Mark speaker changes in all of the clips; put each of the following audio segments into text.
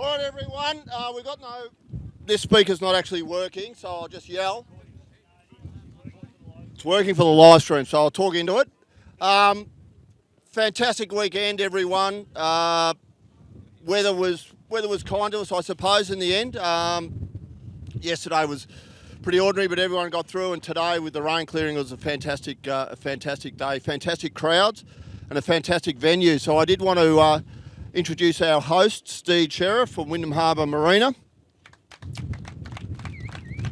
Speaker 1: All right, everyone. We've got no. This speaker's not actually working, so I'll just yell. It's working for the live stream, so I'll talk into it. Fantastic weekend, everyone. Weather was kind to us, I suppose, in the end. Yesterday was pretty ordinary, but everyone got through. And today, with the rain clearing, it was a fantastic day, fantastic crowds, and a fantastic venue. So I did want to introduce our host, Steve Sheriff from Wyndham Harbour Marina,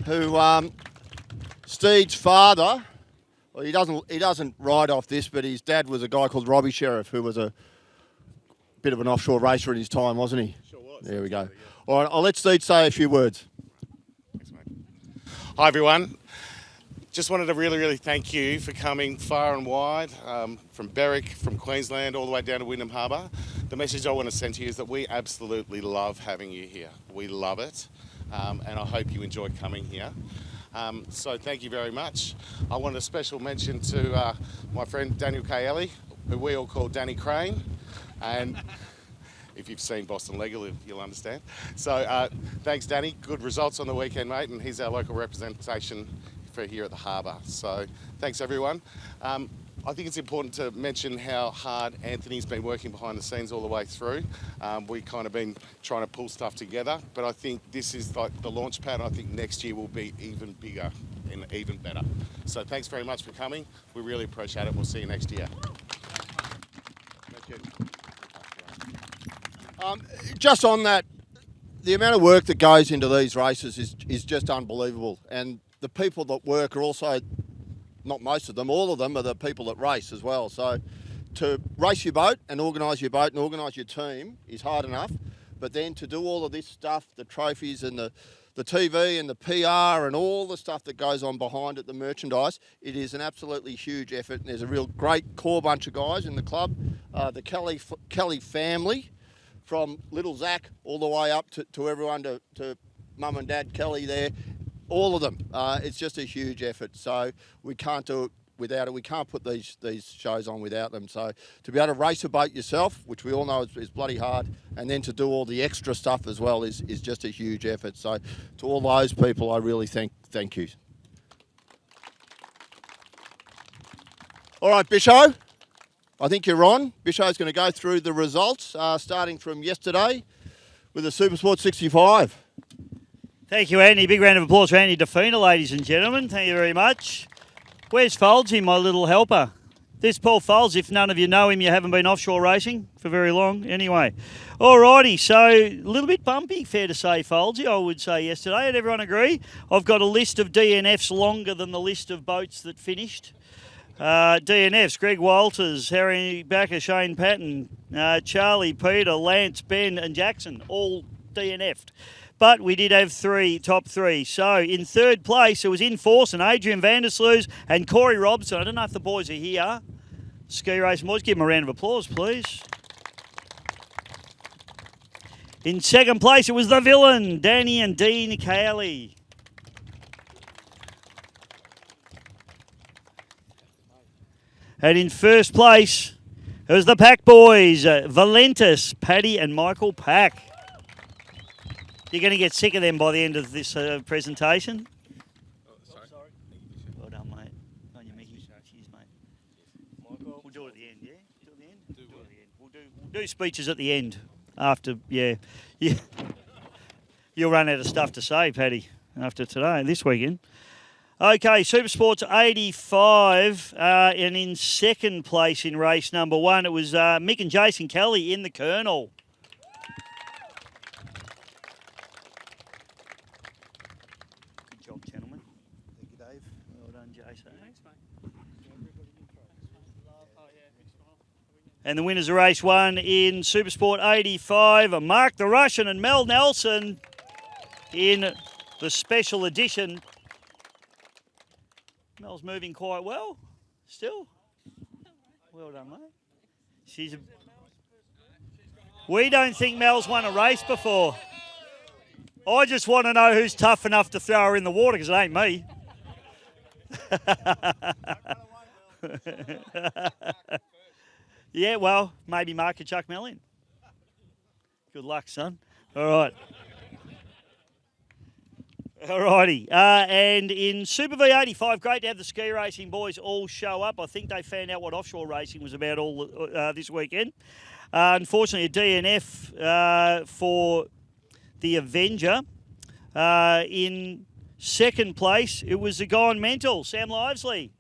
Speaker 1: who Steve's father. Well, he doesn't ride off this, but his dad was a guy called Robbie Sheriff, who was a bit of an offshore racer in his time, wasn't he?
Speaker 2: Sure was.
Speaker 1: There we go. Yeah. All right, I'll let Steve say a few words.
Speaker 2: Thanks, mate. Hi, everyone. Just wanted to really thank you for coming far and wide, from Berwick, from Queensland, all the way down to Wyndham Harbour. The message I want to send to you is that we absolutely love having you here. We love it, and I hope you enjoy coming here. So thank you very much. I want a special mention to my friend Daniel Kaeli, who we all call Danny Crane. And if you've seen Boston Legal, you'll understand. So thanks, Danny. Good results on the weekend, mate, and he's our local representation for here at the harbour. So thanks, everyone. I think it's important to mention how hard Anthony's been working behind the scenes all the way through. We kind of been trying to pull stuff together, but I think this is like the launch pad. I think next year will be even bigger and even better. So thanks very much for coming. We really appreciate it. We'll see you next year.
Speaker 1: Thank you. Just on that, the amount of work that goes into these races is just unbelievable. And the people that work are also, not most of them, all of them are the people that race as well. So to race your boat and organise your team is hard enough. But then to do all of this stuff, the trophies and the TV and the PR and all the stuff that goes on behind it, the merchandise, it is an absolutely huge effort. And there's a real great core bunch of guys in the club. The Kelly family, from little Zach all the way up to everyone, to mum and dad Kelly there, all of them. It's just a huge effort. So we can't do it without it. We can't put these shows on without them. So to be able to race a boat yourself, which we all know is bloody hard, and then to do all the extra stuff as well is just a huge effort. So to all those people, I really thank you. All right, Bisho, I think you're on. Bisho's going to go through the results, starting from yesterday with the Supersport 65.
Speaker 3: Thank you, Andy. Big round of applause for Andy Defina, ladies and gentlemen. Thank you very much. Where's Foldsy, my little helper? This Paul Folds, if none of you know him, you haven't been offshore racing for very long. Anyway, alrighty, so a little bit bumpy, fair to say, Foldsy, I would say yesterday. Did everyone agree? I've got a list of DNFs longer than the list of boats that finished. DNFs, Greg Walters, Harry Backer, Shane Patton, Charlie, Peter, Lance, Ben and Jackson, all DNF'd. But we did have top three. So in third place, it was in force and Adrian Vandersloos and Corey Robson. I don't know if the boys are here. Ski racing boys, give them a round of applause, please. In second place, it was the villain, Danny and Dean Cayley. And in first place, it was the Pack boys, Valentis, Paddy and Michael Pack. You're going to get sick of them by the end of this presentation.
Speaker 2: Oh, sorry.
Speaker 3: Well done, mate. On your Mickey. Cheers, mate. Michael. We'll do it at the end, yeah? Do it at the end? Do it at the end. We'll do speeches at the end. After, yeah. You'll run out of stuff to say, Paddy, after today, this weekend. Okay, Supersports 85, and in second place in race number one, it was Mick and Jason Kelly in the Colonel. And the winners of race one in Supersport 85 are Mark the Russian and Mel Nelson in the special edition. Mel's moving quite well still. Well done, mate. We don't think Mel's won a race before. I just want to know who's tough enough to throw her in the water, because it ain't me. Yeah, well, maybe Mark could chuck Mel in. Good luck, son. All right. Alrighty, and in Super V85, great to have the ski racing boys all show up. I think they found out what offshore racing was about all this weekend. Unfortunately, a DNF for the Avenger. In second place, it was the Gone Mental, Sam Livesley.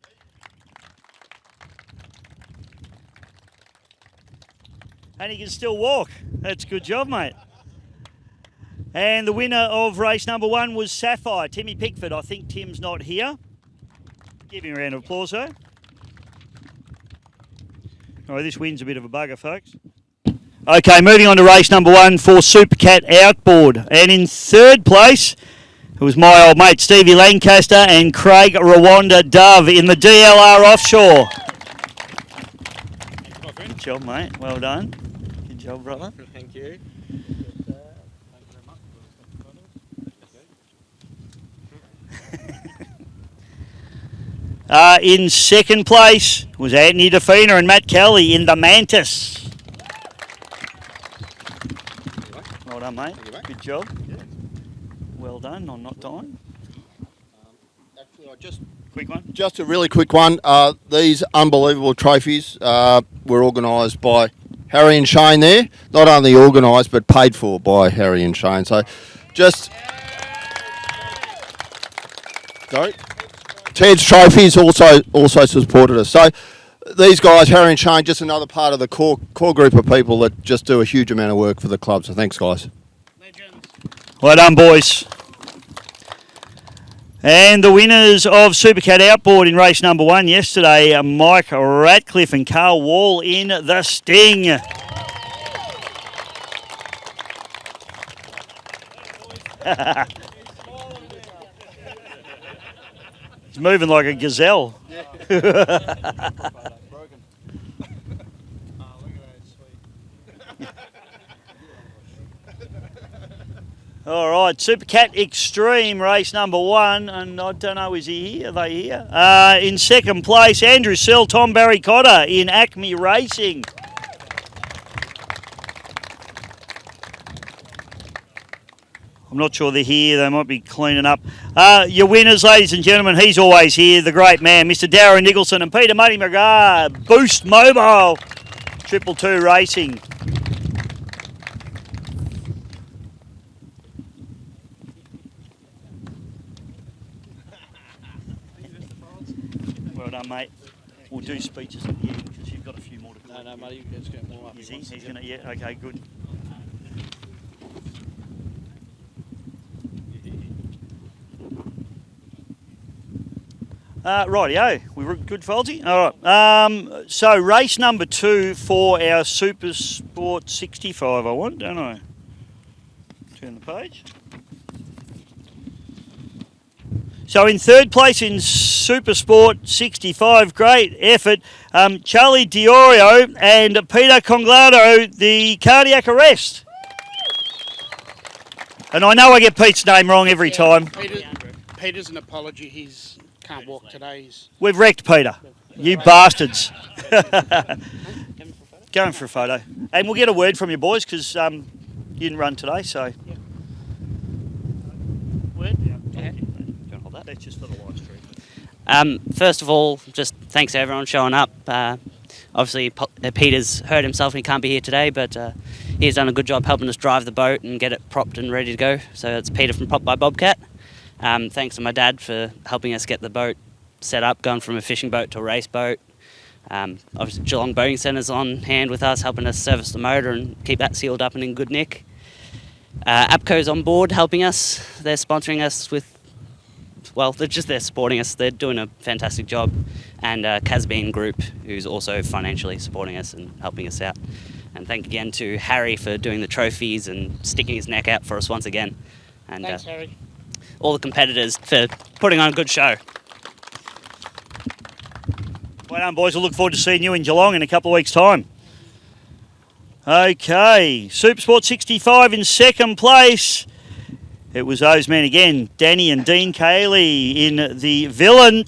Speaker 3: And he can still walk. That's a good job, mate. And the winner of race number 1 was Sapphire, Timmy Pickford. I think Tim's not here. Give him a round of applause, though. All right, this win's a bit of a bugger, folks. Okay, moving on to race number 1 for Super Cat Outboard. And in third place, it was my old mate Stevie Lancaster and Craig Rwanda Dove in the DLR Offshore. Good job, mate. Well done. Good job, brother.
Speaker 4: Thank you.
Speaker 3: In second place was Anthony DeFina and Matt Kelly in the Mantis. Well done, mate. Good job. Well done on not dying.
Speaker 1: Actually,
Speaker 3: Quick one.
Speaker 1: just a really quick one. These unbelievable trophies were organised by Harry and Shane there. Not only organised, but paid for by Harry and Shane. So just... Sorry? Ted's Trophies also supported us. So these guys, Harry and Shane, just another part of the core group of people that just do a huge amount of work for the club. So thanks, guys.
Speaker 4: Legends.
Speaker 3: Well done, boys. And the winners of Supercat Outboard in race number 1 yesterday, Mike Ratcliffe and Carl Wall in the Sting. It's moving like a gazelle. All right, Supercat Extreme race number 1, and I don't know, is he here? Are they here? In second place, Andrew Sill, Tom Barry Cotter in Acme Racing. I'm not sure they're here. They might be cleaning up. Your winners, ladies and gentlemen, he's always here, the great man, Mr. Darren Nicholson and Peter Muddy McGrath, Boost Mobile, 222 Racing. Well done, mate. We'll do speeches at the end because you've got a few more to do.
Speaker 4: No, Muddy, let's get more up.
Speaker 3: Is he? He's going to, yeah, okay, good. Rightio, we were good, Folsey. All right. So race number 2 for our Super Sport 65. I want, don't I? Turn the page. So in third place in Super Sport 65, great effort, Charlie Diorio and Peter Conglado, the cardiac arrest. And I know I get Pete's name wrong every time.
Speaker 5: Peter's an apology. He's can't walk today.
Speaker 3: We've wrecked Peter. You bastards. Going for a photo. And we'll get a word from you boys because you didn't run today, so.
Speaker 5: Yeah.
Speaker 3: Word?
Speaker 4: Yeah.
Speaker 3: Don't hold that. That's just for the live stream.
Speaker 4: First of all, just thanks to everyone showing up. Obviously, Peter's hurt himself and he can't be here today, but he's done a good job helping us drive the boat and get it propped and ready to go. So it's Peter from Prop by Bobcat. Thanks to my dad for helping us get the boat set up, going from a fishing boat to a race boat. Obviously, Geelong Boating Centre's on hand with us, helping us service the motor and keep that sealed up and in good nick. APCO's on board helping us. They're sponsoring us with, well, they're supporting us. They're doing a fantastic job. And Casbean Group, who's also financially supporting us and helping us out. And thank again to Harry for doing the trophies and sticking his neck out for us once again. And
Speaker 5: Thanks, Harry.
Speaker 4: all the competitors for putting on a good show.
Speaker 3: Well done, boys. We'll look forward to seeing you in Geelong in a couple of weeks' time. Okay, Supersport 65 in second place. It was those men again, Danny and Dean Cayley in the Villain.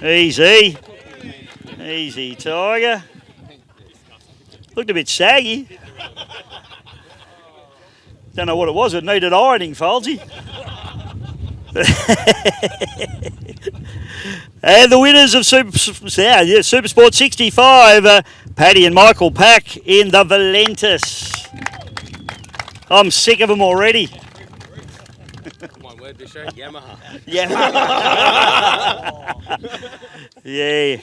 Speaker 3: Easy. Easy, Tiger. Looked a bit saggy. Don't know what it was. It needed ironing, Folsey. And the winners of Super Sport 65, Paddy and Michael Pack in the Valentis. I'm sick of them already.
Speaker 6: One word, Bisho. Yamaha.
Speaker 3: Yeah. Yeah.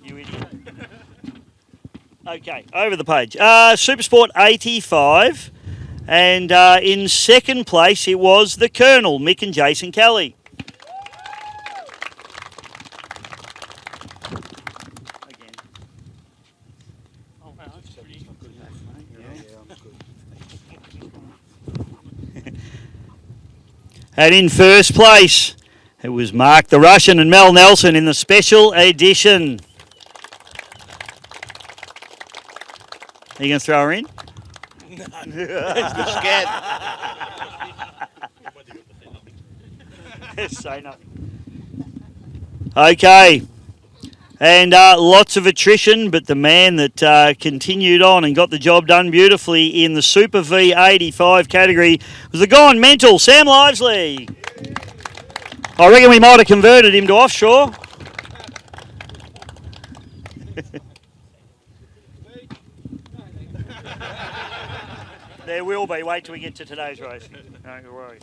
Speaker 3: You idiot. Okay, over the page. Super Sport 85. And in second place, it was the Colonel, Mick and Jason Kelly. Again. Oh, wow, that's pretty good. And in first place, it was Mark the Russian and Mel Nelson in the special edition. Are you going to throw her in?
Speaker 1: Scared.
Speaker 3: Say nothing. Okay. And lots of attrition, but the man that continued on and got the job done beautifully in the Super V85 category was the gone mental Sam Livesley. I reckon we might have converted him to offshore. There will be. Wait till we get to today's race. Don't worry.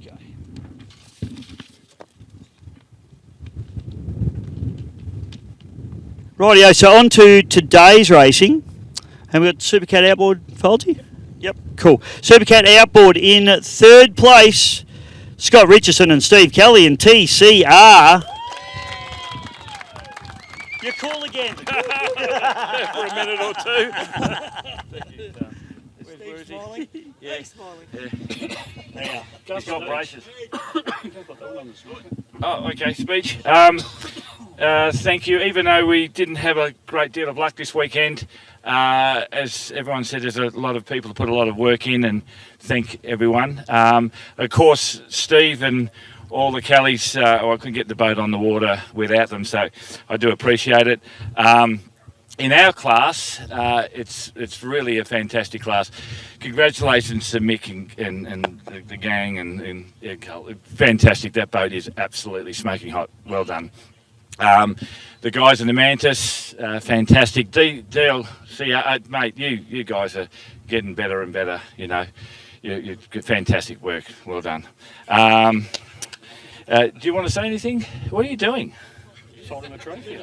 Speaker 3: Okay. Rightio, so on to today's racing. And we've got Supercat outboard, Folty? Yep, cool. Supercat outboard in third place, Scott Richardson and Steve Kelly in TCR. You're cool again. For a minute or two. Steve smiling? Yeah. Smiling. Yeah. He's got braces.
Speaker 7: Oh, okay, speech. Thank you. Even though we didn't have a great deal of luck this weekend, as everyone said, there's a lot of people that put a lot of work in, and thank everyone. Of course, Steve and all the Kellys, I couldn't get the boat on the water without them, so I do appreciate it. In our class, it's really a fantastic class. Congratulations to Mick and the gang and fantastic. That boat is absolutely smoking hot. Well done. The guys in the Mantis, fantastic. DLC, mate, you guys are getting better and better. You know, you fantastic work. Well done. Do you want to say anything? What are you doing?
Speaker 3: Sold him a trophy.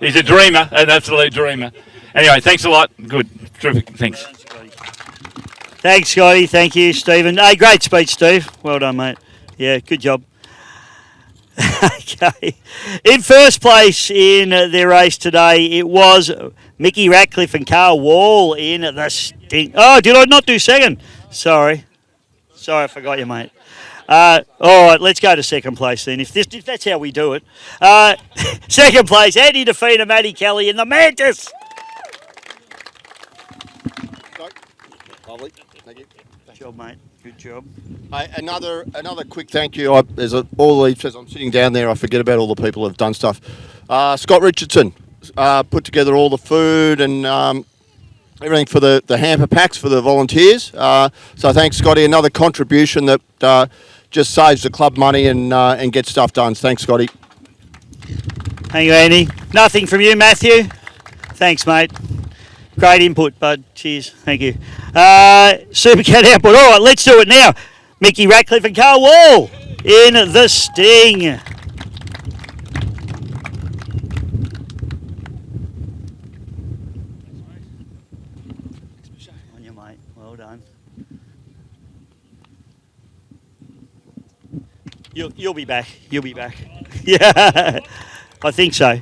Speaker 7: He's a dreamer, an absolute dreamer. Anyway, thanks a lot. Good. Terrific. Thanks.
Speaker 3: Thanks, Scotty. Thank you, Stephen. Hey, great speech, Steve. Well done, mate. Yeah, good job. Okay. In first place in their race today, it was Mickey Ratcliffe and Carl Wall in the Sting. Oh, did I not do second? Sorry, I forgot you, mate. All right, let's go to second place then, if that's how we do it. Second place, Andy Defeater, Matty Kelly in the Mantis.
Speaker 1: Lovely. Thank you.
Speaker 3: Good job, mate. Good job.
Speaker 1: Another quick thank you. All these, as I'm sitting down there, I forget about all the people who've done stuff. Scott Richardson put together all the food and everything for the hamper packs for the volunteers. So thanks, Scotty. Another contribution that just saves the club money and gets stuff done. Thanks, Scotty.
Speaker 3: Thank you, Andy. Nothing from you, Matthew. Thanks, mate. Great input, bud. Cheers. Thank you. Supercat output. All right, let's do it now. Mickey Ratcliffe and Carl Wall in the Sting. On you, mate. Well done. You'll be back. You'll be back. Yeah, I think so.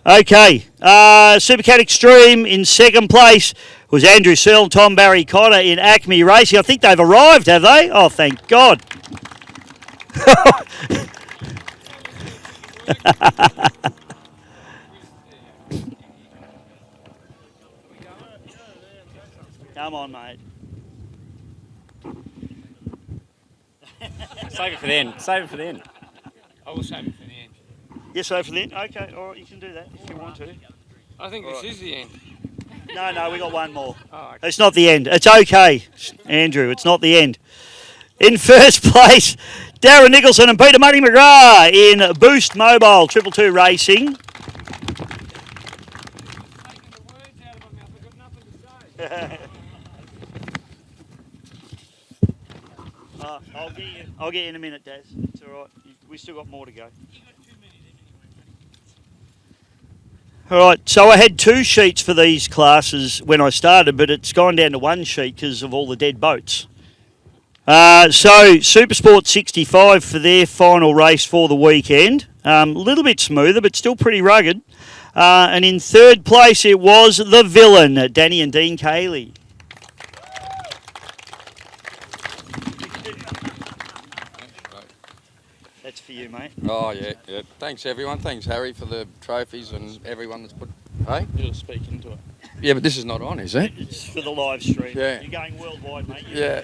Speaker 3: Okay, Supercat Extreme in second place was Andrew Searle and Tom Barry Cotter in Acme Racing. I think they've arrived, have they? Oh, thank God. Come on, mate.
Speaker 6: Save it for the end. Save it for the end.
Speaker 5: I will save it for the end.
Speaker 3: Yes, so for then. Okay, all right, you can do that if you want to.
Speaker 5: I think this is the end.
Speaker 3: No, we got one more.
Speaker 5: Oh, okay.
Speaker 3: It's not the end. It's okay, Andrew. It's not the end. In first place, Darren Nicholson and Peter Muddy McGrath in Boost Mobile 222 Racing. I'll get you in a minute, Daz. It's all right. We still got more to go. All right, so I had 2 sheets for these classes when I started, but it's gone down to 1 sheet because of all the dead boats. So Supersport 65 for their final race for the weekend. A little bit smoother, but still pretty rugged. And in third place, it was the villain, Danny and Dean Cayley. That's for you, mate.
Speaker 8: Oh, yeah. Thanks, everyone. Thanks, Harry, for the trophies and everyone that's put... Hey?
Speaker 5: You'll speak into it.
Speaker 8: Yeah, but this is not on, is it?
Speaker 3: It's for the live stream.
Speaker 8: Yeah.
Speaker 3: You're going worldwide, mate.
Speaker 8: Yeah.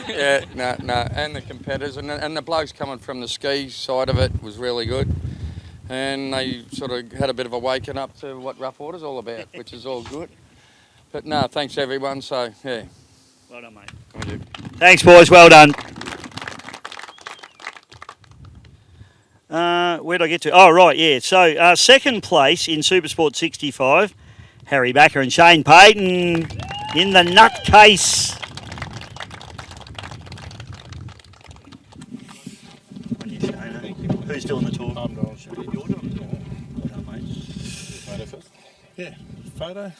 Speaker 8: Yeah, no. And the competitors and the blokes coming from the ski side of it was really good. And they sort of had a bit of a waking up to what rough water's all about, which is all good. But no, thanks, everyone. So, yeah.
Speaker 3: Well done, mate.
Speaker 8: Thank you.
Speaker 3: Thanks, boys. Well done. Where'd I get to? Oh, right, yeah. So, second place in Supersport 65, Harry Backer and Shane Payton in the nutcase. Who's doing the talk?
Speaker 9: I'm doing it.
Speaker 3: You're doing the talk. Well done, mate.
Speaker 9: Photo first? Yeah, photo.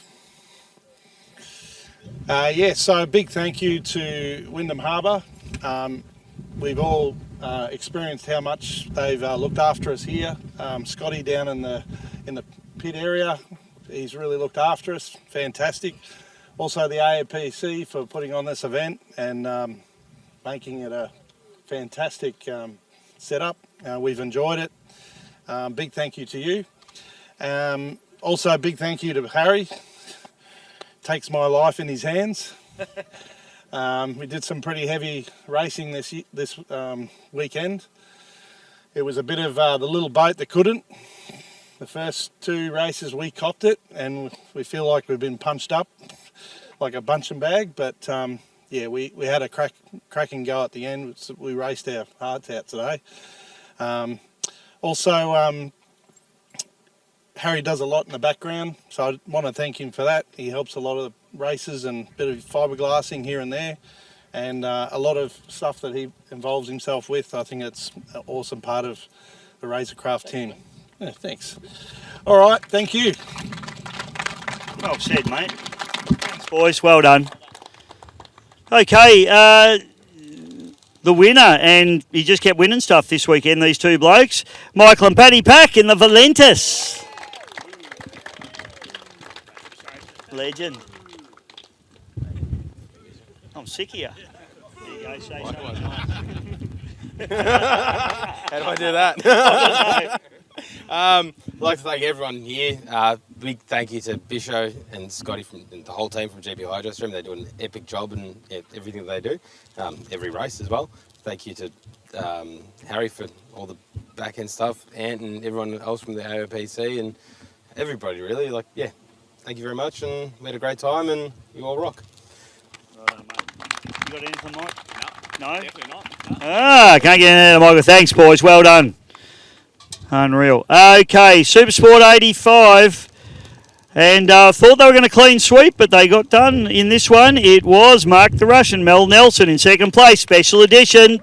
Speaker 9: So a big thank you to Wyndham Harbour. We've all experienced how much they've looked after us here. Scotty down in the pit area, he's really looked after us. Fantastic. Also the AAPC for putting on this event and making it a fantastic setup. We've enjoyed it. Big thank you to you. Also a big thank you to Harry. Takes my life in his hands. We did some pretty heavy racing this weekend. It was a bit of the little boat that couldn't. The first 2 races we copped it, and we feel like we've been punched up like a bunching bag. But yeah, we had a cracking go at the end. We raced our hearts out today. Also, Harry does a lot in the background, so I want to thank him for that. He helps a lot of the races and a bit of fiberglassing here and there, and a lot of stuff that he involves himself with. I think it's an awesome part of the Razorcraft team. Yeah, thanks. All right, thank you.
Speaker 3: Well said, mate. Thanks, boys. Well done. Okay, the winner, and he just kept winning stuff this weekend, these 2 blokes, Michael and Paddy Pack in the Valentis. Legend. I'm sick of you. There you go, say something.
Speaker 6: How do I do that? I'd like to thank everyone here. Big thank you to Bisho and Scotty and the whole team from GP Hydro Stream. They do an epic job in everything that they do, every race as well. Thank you to Harry for all the back end stuff, Ant and everyone else from the AOPC and everybody really. Thank you very much, and we had a great time, and you all rock.
Speaker 3: Right, mate. You got anything, Mike? No?
Speaker 6: Definitely not.
Speaker 3: Can't get any out of Michael. Thanks, boys. Well done. Unreal. Okay, Supersport 85. And thought they were going to clean sweep, but they got done in this one. It was Mark the Russian, Mel Nelson in second place, special edition.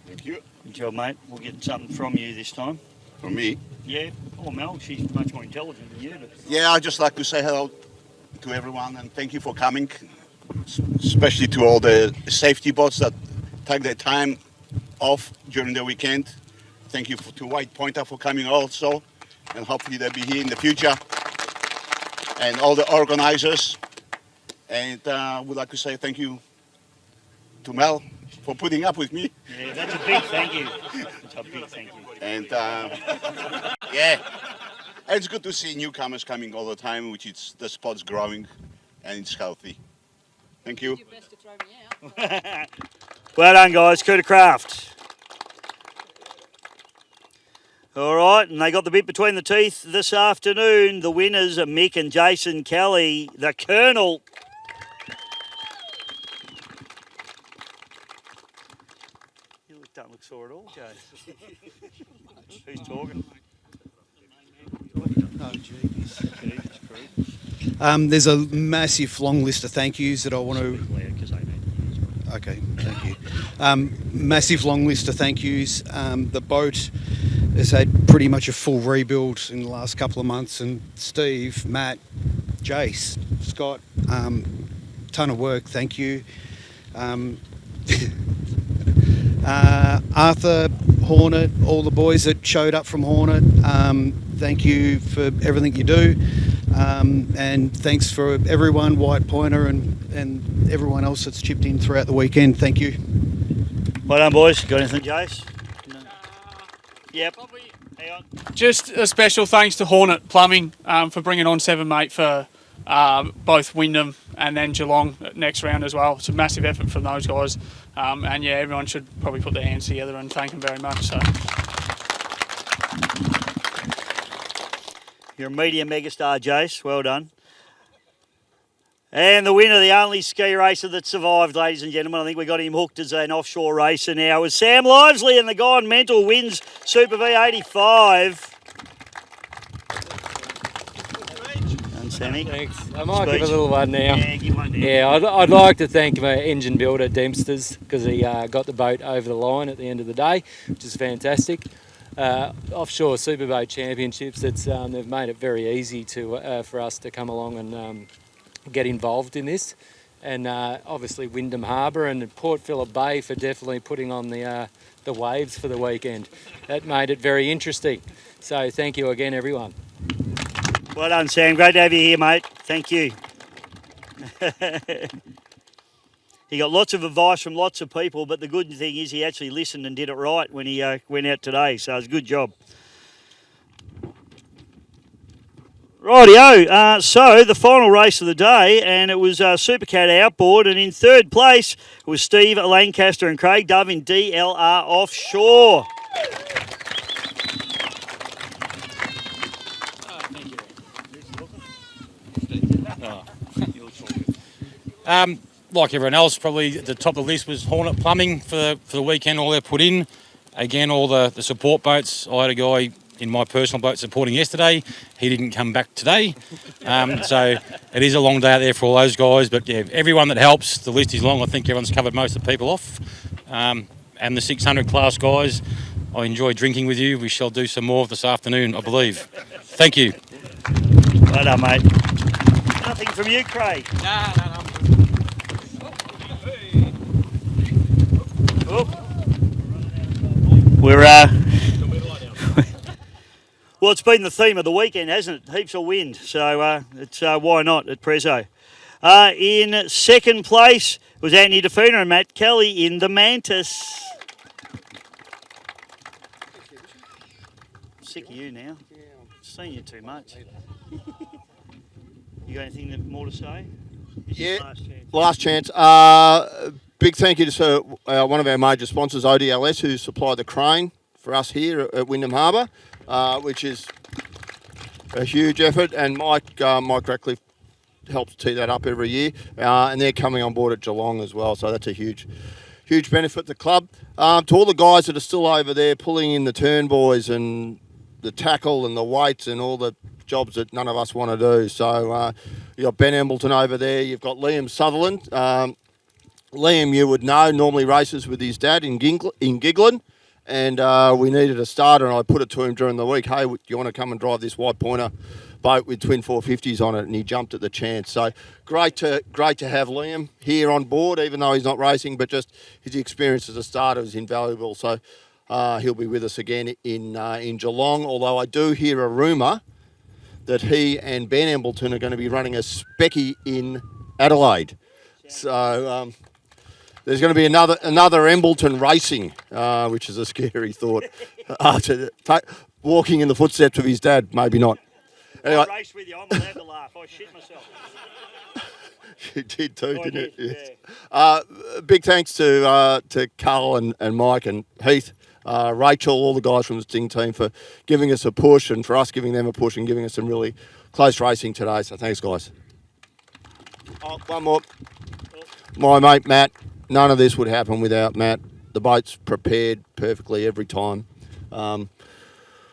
Speaker 10: Thank you.
Speaker 3: Good job, mate. We'll get something from you this time.
Speaker 10: From me?
Speaker 3: Yeah. Oh, Mel, she's much more intelligent than you. But...
Speaker 10: Yeah, I'd just like to say hello to everyone and thank you for coming, especially to all the safety boats that take their time off during the weekend. Thank you to White Pointer for coming also, and hopefully they'll be here in the future. And all the organizers. And I would like to say thank you to Mel for putting up with me.
Speaker 3: Yeah, that's a big thank you. That's a big thank you.
Speaker 10: And yeah, it's good to see newcomers coming all the time, which is the spot's growing. and it's healthy. Thank you.
Speaker 3: Well done, guys. Coup de craft. All right, and they got the bit between the teeth this afternoon. The winners are Mick and Jason Kelly, the Colonel. You don't look sore at all, Jay. Who's talking?
Speaker 11: There's a massive long list of thank yous that I want to... Okay, thank you. Massive long list of thank yous. The boat has had pretty much a full rebuild in the last couple of months, and Steve, Matt, Jace, Scott, ton of work, thank you. Arthur, Hornet, all the boys that showed up from Hornet, thank you for everything you do. And thanks for everyone, White Pointer and everyone else that's chipped in throughout the weekend. Thank you.
Speaker 3: Well done, boys. Got anything, Jace? No. Yep. Hang on.
Speaker 12: Just a special thanks to Hornet Plumbing for bringing on 7 mate for both Wyndham and then Geelong next round as well. It's a massive effort from those guys. And yeah, everyone should probably put their hands together and thank them very much. So.
Speaker 3: You're a media megastar, Jace. Well done. And the winner, the only ski racer that survived, ladies and gentlemen, I think we got him hooked as an offshore racer now, was Sam Livesley, and the Gone Mental wins Super V85. And Sammy.
Speaker 13: Thanks. I might give a little one now.
Speaker 3: Yeah, give one now.
Speaker 13: Yeah, I'd like to thank my engine builder, Dempsters, because he got the boat over the line at the end of the day, which is fantastic. Offshore Superboat Championships, they've made it very easy for us to come along and get involved in this, and obviously Wyndham Harbour and Port Phillip Bay for definitely putting on the waves for the weekend. That made it very interesting. So thank you again, everyone.
Speaker 3: Well done, Sam. Great to have you here, mate. Thank you. He got lots of advice from lots of people, but the good thing is he actually listened and did it right when he went out today, so it was a good job. Rightio, so the final race of the day, and it was Supercat outboard, and in third place was Steve Lancaster and Craig Dove in DLR Offshore.
Speaker 14: Like everyone else, probably at the top of the list was Hornet Plumbing for the weekend, all they put in. Again, all the support boats. I had a guy in my personal boat supporting yesterday. He didn't come back today. So it is a long day out there for all those guys. But yeah, everyone that helps, the list is long. I think everyone's covered most of the people off. And the 600 class guys, I enjoy drinking with you. We shall do some more this afternoon, I believe. Thank you.
Speaker 3: Well done, mate. Nothing from you, Craig.
Speaker 13: No.
Speaker 3: We're well, it's been the theme of the weekend, hasn't it? Heaps of wind, so it's why not at Prezzo. In second place was Anthony DeFuna and Matt Kelly in the Mantis. I'm sick of you now. I've seen you too much. You got anything more to say? This is
Speaker 1: Last chance. Big thank you to one of our major sponsors, ODLS, who supplied the crane for us here at Wyndham Harbour, which is a huge effort. And Mike Ratcliffe helps tee that up every year, and they're coming on board at Geelong as well. So that's a huge benefit to the club. To all the guys that are still over there pulling in the turn buoys and the tackle and the weights and all the jobs that none of us want to do. So you've got Ben Embleton over there. You've got Liam Sutherland. Liam, you would know, normally races with his dad in Giggling, and we needed a starter, and I put it to him during the week, hey, do you want to come and drive this White Pointer boat with twin 450s on it? And he jumped at the chance. So great to have Liam here on board, even though he's not racing, but just his experience as a starter is invaluable. So he'll be with us again in Geelong, although I do hear a rumour that he and Ben Embleton are going to be running a specky in Adelaide. So there's going to be another Embleton racing, which is a scary thought. Walking in the footsteps of his dad, maybe not. Anyway.
Speaker 3: I race with you. I'm allowed to laugh. I shit myself.
Speaker 1: You did too,
Speaker 3: I
Speaker 1: didn't you?
Speaker 3: did,
Speaker 1: Yes. Big thanks to Carl and Mike and Heath, Rachel, all the guys from the Sting team for giving us a push and for us giving them a push and giving us some really close racing today. So thanks, guys. Oh, one more. My mate Matt, none of this would happen without Matt. The boat's prepared perfectly every time.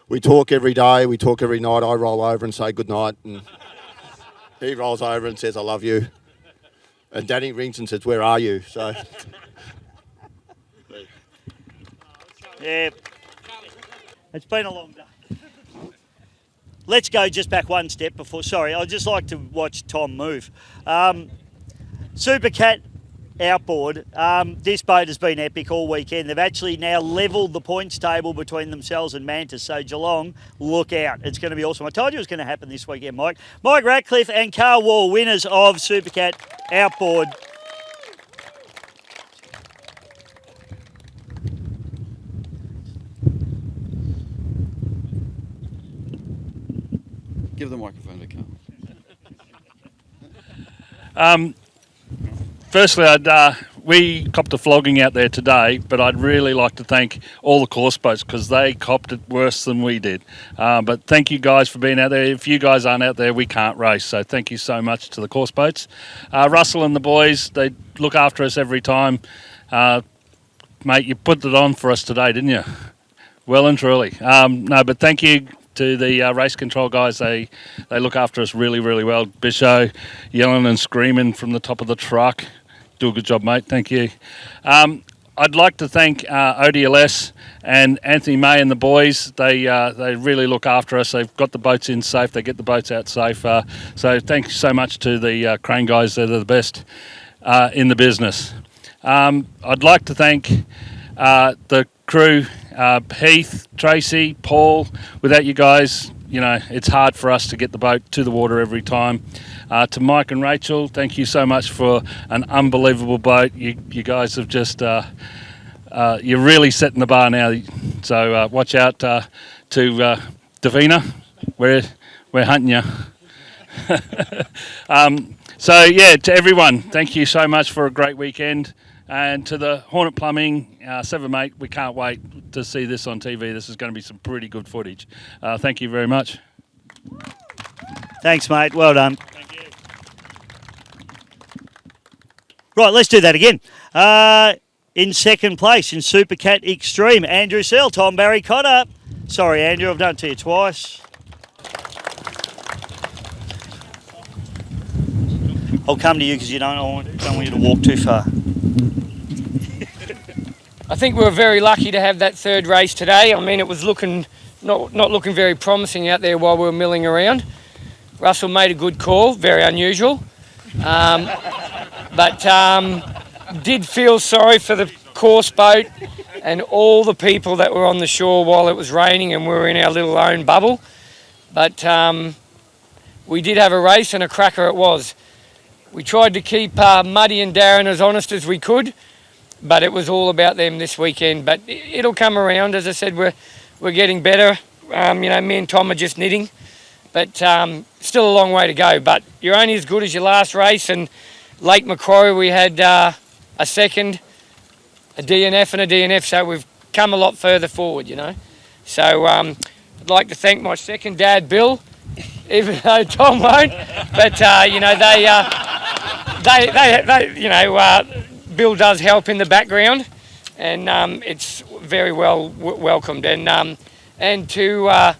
Speaker 1: We talk every day, we talk every night. I roll over and say good night, and he rolls over and says I love you. And Danny rings and says, where are you? So,
Speaker 3: Yeah. It's been a long day. Let's go just back one step before. Sorry, I'd just like to watch Tom move. Super Cat outboard. This boat has been epic all weekend. They've actually now levelled the points table between themselves and Mantis. So Geelong, look out. It's going to be awesome. I told you it was going to happen this weekend, Mike. Mike Ratcliffe and Carl Wall, winners of Super Cat outboard.
Speaker 15: Give the microphone to Carl.
Speaker 7: Firstly, we copped a flogging out there today, but I'd really like to thank all the course boats because they copped it worse than we did. But thank you guys for being out there. If you guys aren't out there, we can't race. So thank you so much to the course boats. Russell and the boys, they look after us every time. Mate, you put it on for us today, didn't you? Well and truly. No, but thank you to the race control guys. They look after us really, really well. Bisho yelling and screaming from the top of the truck. Do a good job, mate. Thank you. I'd like to thank ODLS and Anthony May and the boys. They really look after us. They've got the boats in safe. They get the boats out safe. So thanks so much to the crane guys. They're the best in the business. I'd like to thank the crew, Heath, Tracy, Paul. Without you guys, you know, it's hard for us to get the boat to the water every time. To Mike and Rachel, thank you so much for an unbelievable boat. You guys have just, you're really setting the bar now. So watch out to Davina. We're hunting you. So yeah, to everyone, thank you so much for a great weekend. And to the Hornet Plumbing, 7-mate, we can't wait to see this on TV. This is going to be some pretty good footage. Thank you very much.
Speaker 3: Thanks, mate. Well done. Thank you. Right, let's do that again. In second place in Super Cat Extreme, Andrew Sell, Tom Barry Cotter. Sorry, Andrew, I've done it to you twice. I'll come to you because you don't want you to walk too far.
Speaker 16: I think we were very lucky to have that third race today. I mean, it was looking not looking very promising out there while we were milling around. Russell made a good call, very unusual, but did feel sorry for the course boat and all the people that were on the shore while it was raining and we were in our little own bubble. But we did have a race and a cracker it was. We tried to keep Muddy and Darren as honest as we could, but it was all about them this weekend. But it'll come around. As I said, we're getting better. You know, me and Tom are just knitting, but still a long way to go. But you're only as good as your last race. And Lake Macquarie, we had a second, a DNF and a DNF, so we've come a lot further forward, you know. So I'd like to thank my second dad, Bill, even though Tom won't. But you know, they you know, Bill does help in the background, and it's very well welcomed. And to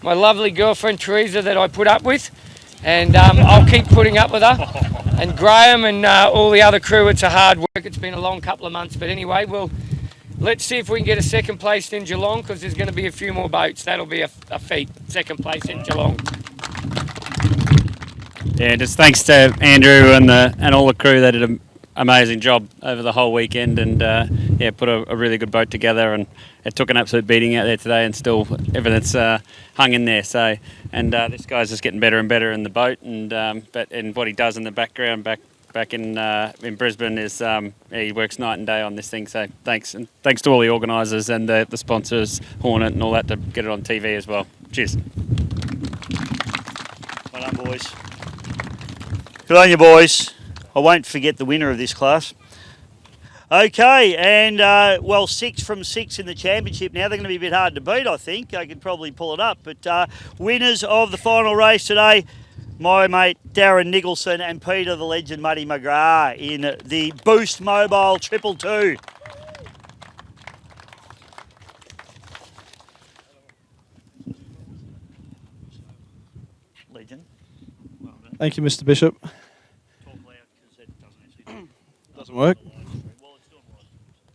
Speaker 16: my lovely girlfriend Teresa that I put up with, and I'll keep putting up with her. And Graham and all the other crew, it's a hard work. It's been a long couple of months, but anyway, let's see if we can get a second place in Geelong, because there's going to be a few more boats. That'll be a feat, second place in Geelong.
Speaker 17: Yeah, just thanks to Andrew and all the crew that did an amazing job over the whole weekend, and yeah, put a really good boat together, and it took an absolute beating out there today, and still everything's hung in there. So, and this guy's just getting better and better in the boat, and and what he does in the background back in Brisbane is he works night and day on this thing. So thanks, and thanks to all the organisers and the sponsors, Hornet and all that, to get it on TV as well. Cheers.
Speaker 3: Well done, boys. Good on you, boys. I won't forget the winner of this class. Okay, and 6 from 6 in the championship. Now they're going to be a bit hard to beat, I think. I could probably pull it up. But winners of the final race today, my mate Darren Nicholson and Peter the Legend Muddy McGrath in the Boost Mobile 222. Legend.
Speaker 18: Thank you, Mr. Bishop. Doesn't work.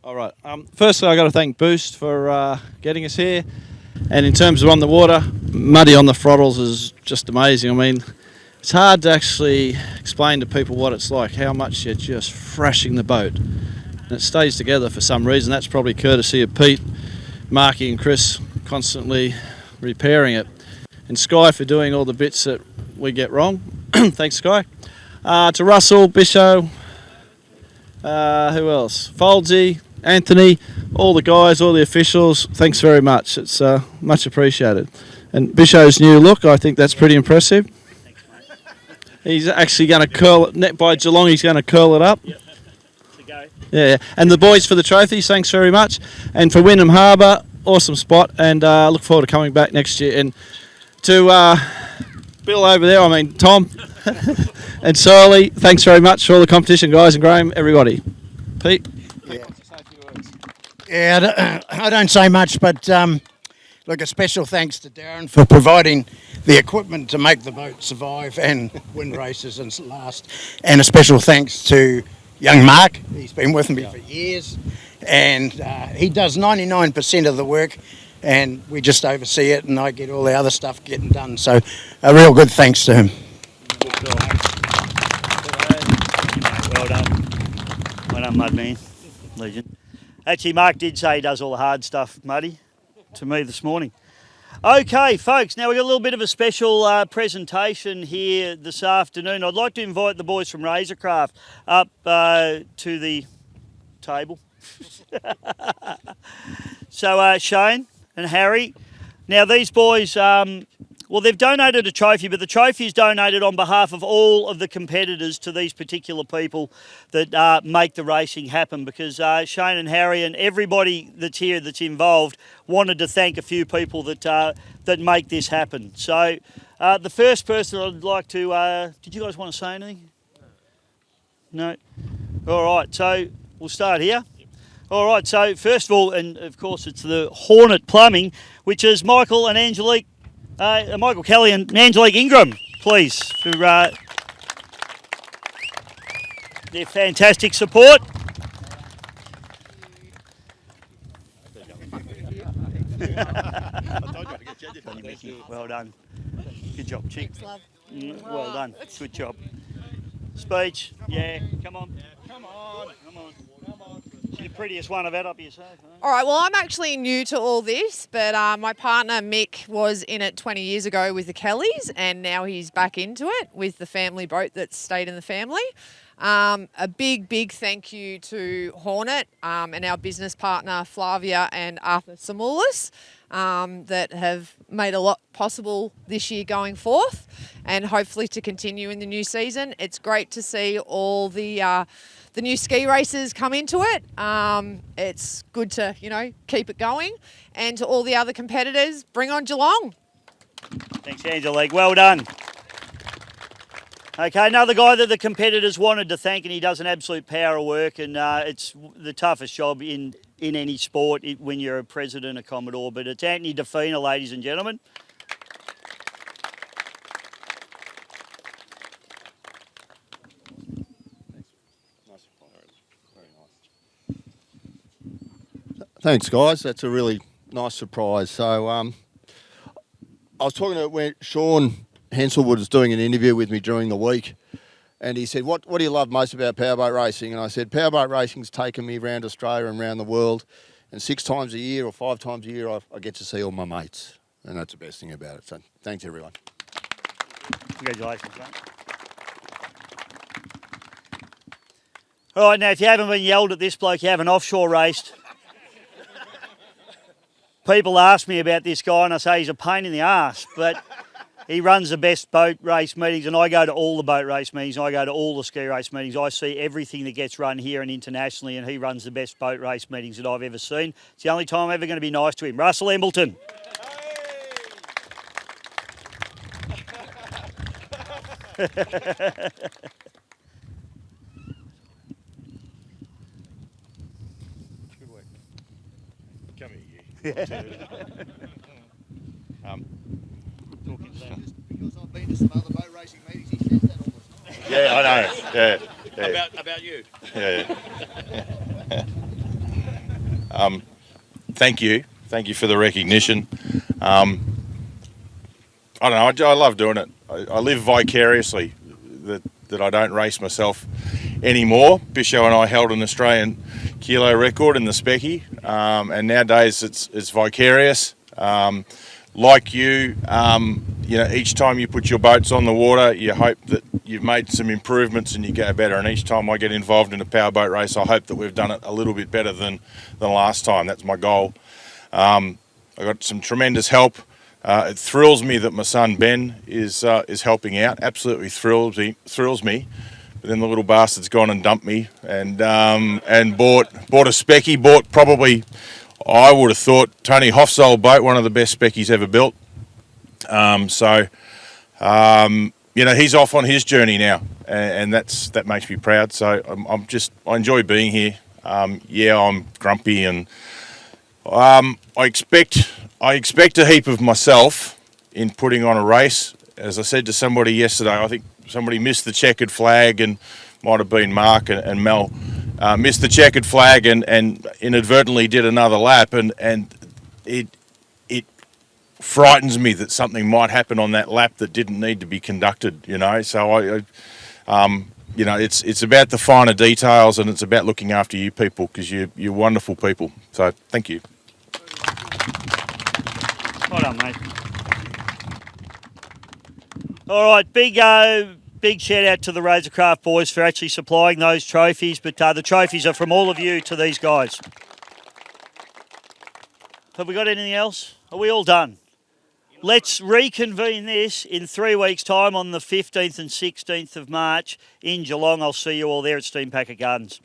Speaker 18: All right. Firstly, I got to thank Boost for getting us here. And in terms of on the water, Muddy on the throttles is just amazing. I mean, it's hard to actually explain to people what it's like, how much you're just thrashing the boat. And it stays together for some reason. That's probably courtesy of Pete, Marky and Chris constantly repairing it. And Sky for doing all the bits that we get wrong. Thanks, Sky. To Russell, Bisho, who else? Foldsy, Anthony, all the guys, all the officials, thanks very much. It's much appreciated. And Bisho's new look, I think that's pretty impressive. He's actually going to curl it, net by Geelong, he's going to curl it up. Yep. Yeah, and the boys for the trophies, thanks very much. And for Wyndham Harbour, awesome spot, and look forward to coming back next year. And to Bill over there, I mean Tom and Surly, thanks very much for all the competition, guys, and Graham, everybody. Pete?
Speaker 5: Yeah, I don't say much, but look, a special thanks to Darren for providing the equipment to make the boat survive and win races and last. And a special thanks to young Mark. He's been with me for years, and he does 99% of the work, and we just oversee it, and I get all the other stuff getting done. So a real good thanks to him.
Speaker 3: Well done. Well done, Mudman. Legend. Actually, Mark did say he does all the hard stuff, Muddy, to me this morning. Okay, folks, now we've got a little bit of a special presentation here this afternoon. I'd like to invite the boys from Razorcraft up to the table. So, Shane and Harry, now these boys, well, they've donated a trophy, but the trophy is donated on behalf of all of the competitors to these particular people that make the racing happen, because Shane and Harry and everybody that's here that's involved wanted to thank a few people that make this happen. So the first person I'd like to... did you guys want to say anything? No? All right, so we'll start here. All right, so first of all, and of course it's the Hornet Plumbing, which is Michael and Angelique, Michael Kelly and Angelique Ingram, please, for their fantastic support. Well done. Good job, chick. Well done. Good job. Speech. Yeah, come on. Come on. Come on. She's the prettiest one I've had up here so far.
Speaker 19: All right, well, I'm actually new to all this, but my partner Mick was in it 20 years ago with the Kellys, and now he's back into it with the family boat that stayed in the family. A big thank you to Hornet and our business partner Flavia and Arthur Samoulis that have made a lot possible this year going forth, and hopefully to continue in the new season. It's great to see all the new ski races come into it. It's good to, keep it going. And to all the other competitors, bring on Geelong.
Speaker 3: Thanks, Angelique. Well done. Okay, another guy that the competitors wanted to thank, and he does an absolute power of work, and it's the toughest job in any sport when you're a president, a Commodore, but it's Anthony DeFina, ladies and gentlemen.
Speaker 1: Thanks, guys. That's a really nice surprise. So I was talking to when Sean Henselwood was doing an interview with me during the week, and he said, what do you love most about powerboat racing? And I said, powerboat racing's taken me around Australia and around the world, and 6 times a year or 5 times a year I get to see all my mates, and that's the best thing about it. So thanks, everyone.
Speaker 3: Congratulations, mate. All right, now, if you haven't been yelled at this bloke, you haven't offshore raced. People ask me about this guy, and I say he's a pain in the arse, but He runs the best boat race meetings, and I go to all the boat race meetings. I go to all the ski race meetings. I see everything that gets run here and internationally, and he runs the best boat race meetings that I've ever seen. It's the only time I'm ever going to be nice to him. Russell Embleton.
Speaker 20: Come here, you.
Speaker 21: Because I've been to some other boat racing meetings, he says that all the time.
Speaker 20: Yeah, I know. Yeah.
Speaker 21: About you.
Speaker 20: Yeah. Thank you. Thank you for the recognition. I don't know. I love doing it. I live vicariously that I don't race myself anymore. Bisho and I held an Australian kilo record in the Specky, and nowadays it's vicarious. Like you know, each time you put your boats on the water, you hope that you've made some improvements and you go better. And each time I get involved in a powerboat race, I hope that we've done it a little bit better than last time. That's my goal. I got some tremendous help. It thrills me that my son Ben is helping out. Absolutely thrills me. But then the little bastard's gone and dumped me and bought a Specky. Bought probably, I would have thought, Tony Hoff's old boat, one of the best Speckies ever built. You know, he's off on his journey now, and that makes me proud. So I enjoy being here. Yeah, I'm grumpy, and I expect a heap of myself in putting on a race. As I said to somebody yesterday, I think somebody missed the checkered flag, and might have been Mark and Mel, missed the checkered flag and inadvertently did another lap, and it frightens me that something might happen on that lap that didn't need to be conducted, you know. So you know, it's about the finer details, and it's about looking after you people, because you're wonderful people. So thank you.
Speaker 3: Well done, mate. All right, big shout out to the Razorcraft boys for actually supplying those trophies, but the trophies are from all of you to these guys. Have we got anything else? Are we all done? Let's reconvene this in 3 weeks' time on the 15th and 16th of March in Geelong. I'll see you all there at Steam Packet Gardens.